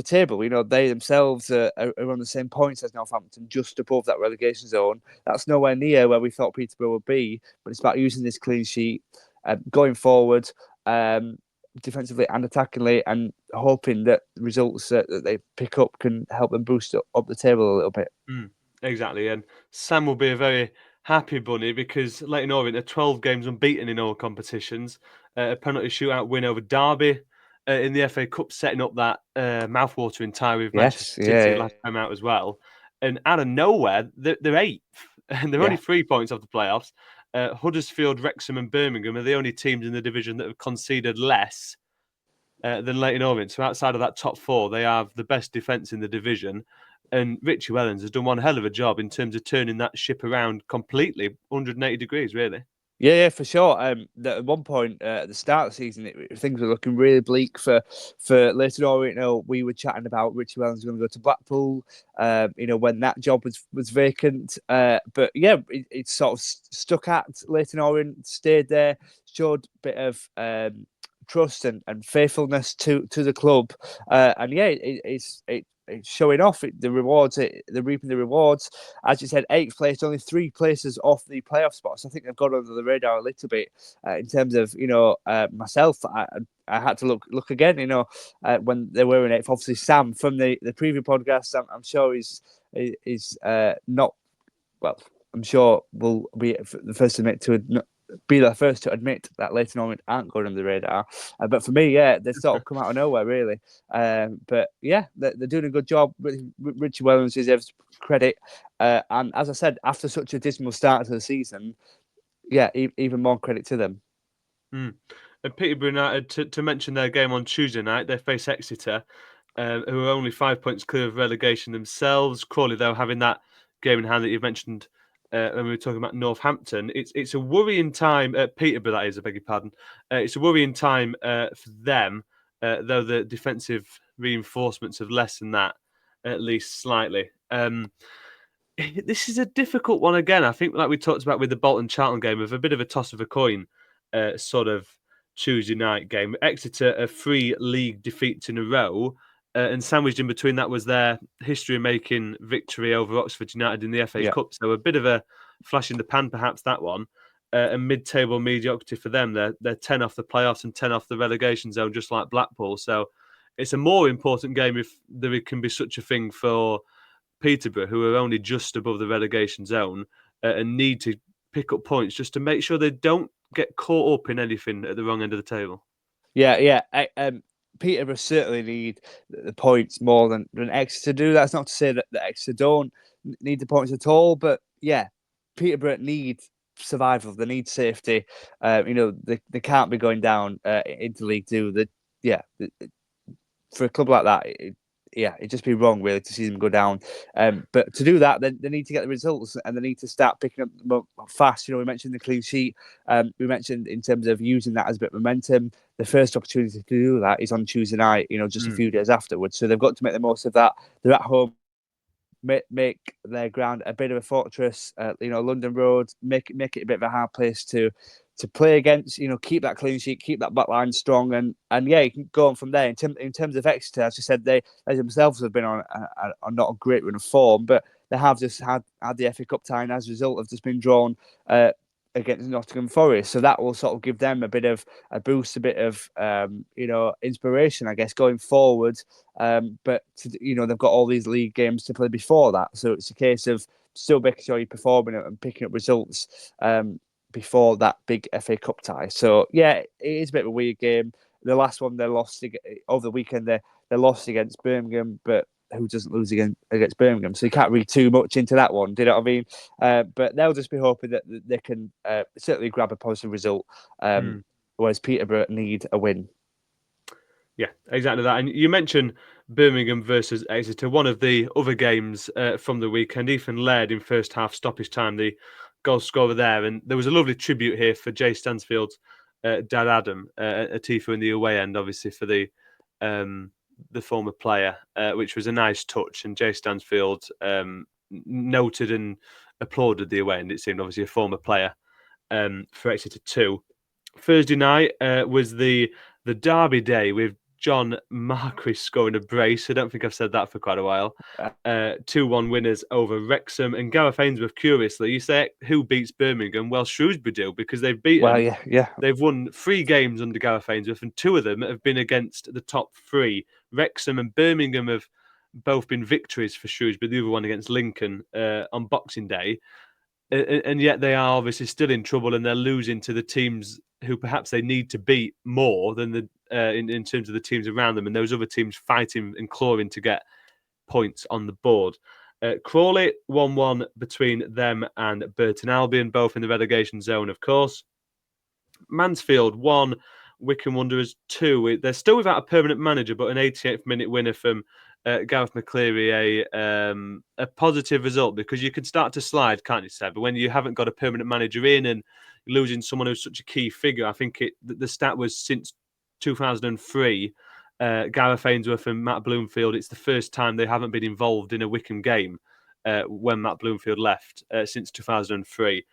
Speaker 3: table. They themselves are on the same points as Northampton, just above that relegation zone. That's nowhere near where we thought Peterborough would be. But it's about using this clean sheet, going forward, defensively and attackingly, and hoping that the results that they pick up can help them boost up the table a little bit.
Speaker 2: Exactly, and Sam will be a very happy bunny because Leyton Orient are 12 games unbeaten in all competitions. A penalty shootout win over Derby in the FA Cup, setting up that mouthwatering tie with Manchester City last time out as well. And out of nowhere, they're eighth, and they're only 3 points off the playoffs. Huddersfield, Wrexham, and Birmingham are the only teams in the division that have conceded less than Leyton Orient. So outside of that top four, they have the best defence in the division. And Richie Wellens has done one hell of a job in terms of turning that ship around completely, 180 degrees, really.
Speaker 3: Yeah, for sure. At one point at the start of the season, things were looking really bleak for Leyton Orient. We were chatting about Richie Wellens going to go to Blackpool. When that job was vacant. But yeah, it sort of stuck at Leyton Orient, stayed there, showed a bit of trust and faithfulness to the club. It's showing off the rewards. They're reaping the rewards. As you said, 8th place, only 3 places off the playoff spots. I think they've got under the radar a little bit in terms of myself. I had to look again. When they were in 8th. Obviously, Sam from the preview podcast. I'm sure is not well. I'm sure will be the first to admit that Leyton Orient aren't going under the radar. But for me, they sort of come out of nowhere, really. But yeah, they're doing a good job. Richie Wellens deserves credit. And as I said, after such a dismal start to the season, even more credit to them.
Speaker 2: And Peterborough United, to mention their game on Tuesday night, they face Exeter. who are only 5 points clear of relegation themselves. Crawley, though, having that game in hand that you've mentioned when we were talking about Northampton. It's a worrying time at Peterborough, that is, I beg your pardon. It's a worrying time for them, though the defensive reinforcements have lessened that at least slightly. This is a difficult one again. I think, like we talked about with the Bolton Charlton game, of a bit of a toss of a coin sort of Tuesday night game. Exeter, a 3 league defeats in a row, and sandwiched in between that was their history-making victory over Oxford United in the FA Cup. So a bit of a flash in the pan, perhaps, that one. A mid-table mediocrity for them. They're 10 off the playoffs and 10 off the relegation zone, just like Blackpool. So it's a more important game if there can be such a thing for Peterborough, who are only just above the relegation zone and need to pick up points just to make sure they don't get caught up in anything at the wrong end of the table.
Speaker 3: Yeah. Peterborough certainly need the points more than Exeter do. That's not to say that Exeter don't need the points at all, but yeah, Peterborough need survival. They need safety. They can't be going down into League Two. For a club like that, it'd just be wrong really to see them go down. But to do that, they need to get the results and they need to start picking up them up fast. We mentioned the clean sheet. We mentioned in terms of using that as a bit of momentum. The first opportunity to do that is on Tuesday night, just a few days afterwards. So they've got to make the most of that. They're at home. Make their ground a bit of a fortress. London Road, make it a bit of a hard place to play against. Keep that clean sheet, keep that back line strong, and you can go on from there. In terms of Exeter, as you said, they themselves have been on not a great run of form, but they have just had the FA Cup tie, and as a result, have just been drawn against Nottingham Forest. So that will sort of give them a bit of a boost, a bit of inspiration, I guess, going forward. But they've got all these league games to play before that, so it's a case of still making sure you're performing and picking up results before that big FA Cup tie. So yeah, it is a bit of a weird game. The last one they lost over the weekend, they lost against Birmingham, but who doesn't lose against Birmingham? So you can't read too much into that one. Do you know what I mean? But they'll just be hoping that they can certainly grab a positive result, whereas Peterborough need a win.
Speaker 2: Yeah, exactly that. And you mentioned Birmingham versus Exeter, one of the other games from the weekend. Ethan Laird in first half stoppage time, the goal scorer there. And there was a lovely tribute here for Jay Stansfield's dad, Adam, a Tifa in the away end, obviously, for the former player, which was a nice touch. And Jay Stansfield noted and applauded the away end. It seemed obviously a former player for Exeter too. Thursday night was the derby day with John Marquis scoring a brace. I don't think I've said that for quite a while. 2-1 winners over Wrexham. And Gareth Ainsworth, curiously, you say who beats Birmingham? Well, Shrewsbury do, because they've beaten.
Speaker 3: Well, yeah.
Speaker 2: They've won 3 games under Gareth Ainsworth, and 2 of them have been against the top 3. Wrexham and Birmingham have both been victories for Shrewsbury, the other one against Lincoln on Boxing Day. And yet they are obviously still in trouble, and they're losing to the teams who perhaps they need to beat more than in terms of the teams around them, and those other teams fighting and clawing to get points on the board. Crawley 1-1 between them and Burton Albion, both in the relegation zone, of course. Mansfield 1, Wycombe Wanderers 2. They're still without a permanent manager, but an 88th minute winner from Gareth McCleary, a positive result, because you can start to slide, can't you, Seb? But when you haven't got a permanent manager in and losing someone who's such a key figure, I think the stat was since 2003, Gareth Ainsworth and Matt Bloomfield, it's the first time they haven't been involved in a Wycombe game when Matt Bloomfield left since 2003.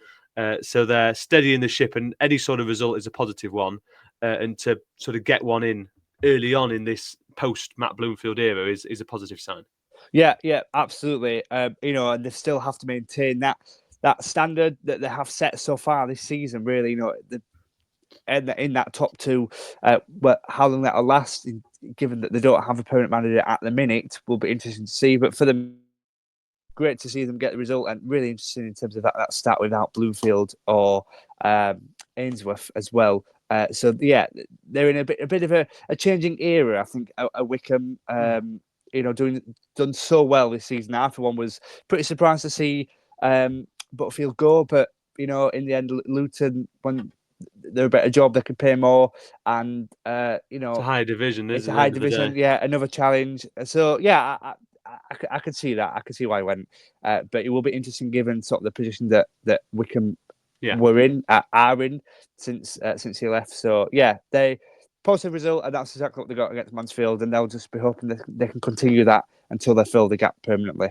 Speaker 2: So they're steadying the ship, and any sort of result is a positive one. And to sort of get one in early on in this post Matt Bloomfield era is a positive sign.
Speaker 3: Yeah, absolutely. And they still have to maintain that standard that they have set so far this season. Really, in that top 2, but how long that'll last, given that they don't have a permanent manager at the minute, will be interesting to see. But for them, great to see them get the result, and really interesting in terms of that stat without Bloomfield or Ainsworth as well. So yeah, they're in a bit of a changing era, I think. At Wycombe, done so well this season. I, for one, was pretty surprised to see Butterfield go, but in the end, Luton, when they're a better job. They can pay more, and
Speaker 2: It's a high division,
Speaker 3: it's
Speaker 2: isn't
Speaker 3: a
Speaker 2: it?
Speaker 3: high
Speaker 2: At the end of the
Speaker 3: division.
Speaker 2: day?
Speaker 3: Yeah, another challenge. So yeah, I can see that. I can see why he went. But it will be interesting given sort of the position that Wickham
Speaker 2: Yeah.
Speaker 3: are in since he left. So yeah, they positive result, and that's exactly what they got against Mansfield, and they'll just be hoping they can continue that until they fill the gap permanently.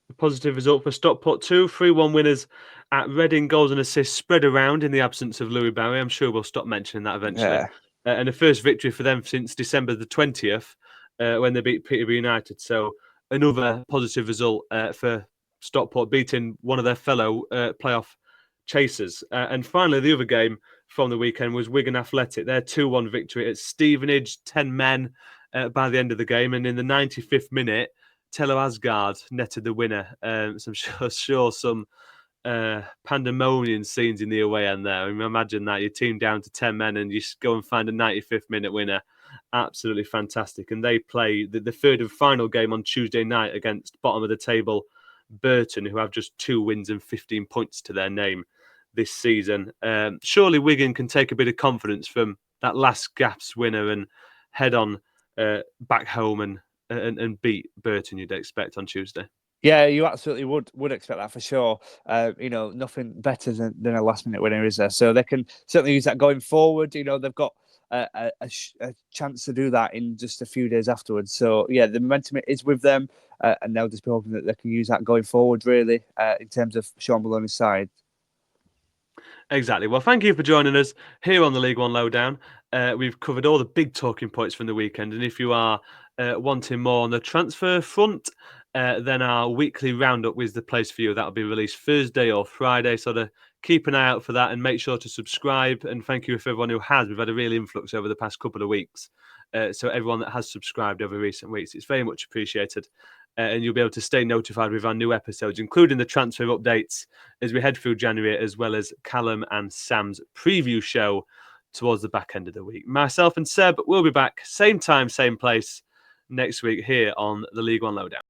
Speaker 2: A positive result for Stockport too. 3-1 winners at Reading. Goals and assists spread around in the absence of Louis Barry. I'm sure we'll stop mentioning that eventually.
Speaker 3: Yeah.
Speaker 2: And the first victory for them since December the 20th when they beat Peterborough United. So another positive result for Stockport, beating one of their fellow playoff chasers. And finally, the other game from the weekend was Wigan Athletic. Their 2-1 victory at Stevenage, 10 men by the end of the game. And in the 95th minute, Telo Asgard netted the winner. So I'm sure some pandemonium scenes in the away end there. I mean, imagine that your team down to 10 men and you go and find a 95th minute winner. Absolutely fantastic. And they play the third and final game on Tuesday night against bottom of the table Burton, who have just 2 wins and 15 points to their name this season. Surely Wigan can take a bit of confidence from that last gasp winner and head on back home and beat Burton, you'd expect, on Tuesday.
Speaker 3: Yeah, you absolutely would expect that for sure. Nothing better than a last minute winner, is there? So they can certainly use that going forward. They've got a chance to do that in just a few days afterwards. So yeah, the momentum is with them, and they'll just be hoping that they can use that going forward, really, in terms of Sean Maloney's side.
Speaker 2: Exactly. Well, thank you for joining us here on the League One Lowdown. We've covered all the big talking points from the weekend, and if you are wanting more on the transfer front, then our weekly roundup is the place for you. That'll be released Thursday or Friday, so keep an eye out for that and make sure to subscribe. And thank you for everyone who has. We've had a real influx over the past couple of weeks. So everyone that has subscribed over recent weeks, it's very much appreciated. And you'll be able to stay notified with our new episodes, including the transfer updates as we head through January, as well as Callum and Sam's preview show towards the back end of the week. Myself and Seb will be back, same time, same place, next week here on the League One Lowdown.